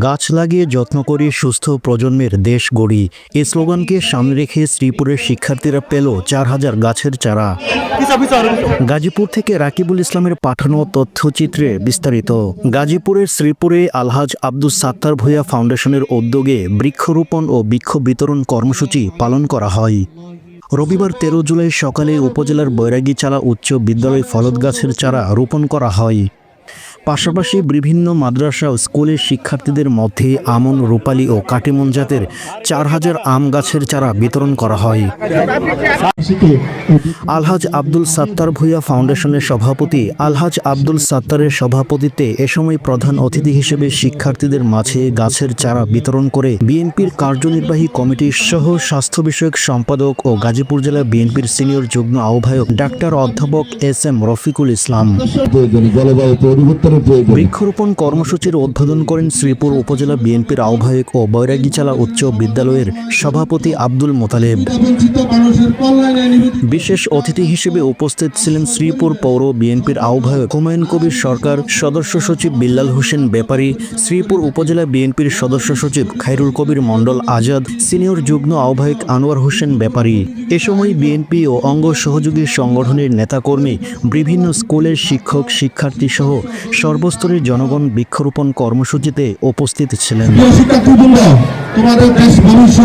গাছ লাগিয়ে যত্ন করি সুস্থ প্রজন্মের দেশ গড়ি এই স্লোগানকে সামনে রেখে শ্রীপুরের শিক্ষার্থীরা পেল 4000 গাছের চারা। গাজীপুর থেকে রাকিবুল ইসলামের পাঠানো তথ্যচিত্রে বিস্তারিত। গাজীপুরের শ্রীপুরে আলহাজ আব্দুস সাত্তার ভূঁইয়া ফাউন্ডেশনের উদ্যোগে বৃক্ষরোপণ ও বৃক্ষ বিতরণ কর্মসূচি পালন করা হয়। রবিবার 13 জুলাই সকালে উপজেলার বৈরাগীচালা উচ্চ বিদ্যালয় ফলদ গাছের চারা রোপণ করা হয়। পাশাপাশি বিভিন্ন মাদ্রাসা ও স্কুলের শিক্ষার্থীদের মধ্যে আমন, রূপালী ও কাটিমন জাতের 4000 আম গাছের চারা বিতরণ করা হয়। আলহাজ আব্দুল সাত্তার ভূঁইয়া ফাউন্ডেশনের সভাপতি আলহাজ আব্দুল সাত্তারের সভাপতিত্বে এ সময় প্রধান অতিথি হিসেবে শিক্ষার্থীদের মাঝে গাছের চারা বিতরণ করে বিএনপির কার্যনির্বাহী কমিটি সহ স্বাস্থ্য বিষয়ক সম্পাদক ও গাজীপুর জেলা বিএনপির সিনিয়র যুগ্ম আহ্বায়ক ডাক্তার অধ্যাপক SM রফিকুল ইসলাম। বৃক্ষরোপণ কর্মসূচির উদ্বোধন করেন শ্রীপুর উপজেলা বিএনপির আহ্বায়ক ও বৈরাগীচালা উচ্চ বিদ্যালয়ের সভাপতি আব্দুল মোতালেব। বিশেষ অতিথি হিসেবে উপস্থিত ছিলেন শ্রীপুর পৌর বিএনপির আহ্বায়ক হুমায়ুন কবির সরকার, সদস্য সচিব বিল্লাল হোসেন ব্যাপারী, শ্রীপুর উপজেলা বিএনপির সদস্য সচিব খায়রুল কবির মণ্ডল আজাদ, সিনিয়র যুগ্ম আহ্বায়ক আনোয়ার হোসেন ব্যাপারী। এ সময় বিএনপি ও অঙ্গ সহযোগী সংগঠনের নেতাকর্মী, বিভিন্ন স্কুলের শিক্ষক, শিক্ষার্থী সহ সর্বস্তরের জনগণ বৃক্ষরোপণ কর্মসূচিতে উপস্থিত ছিলেন।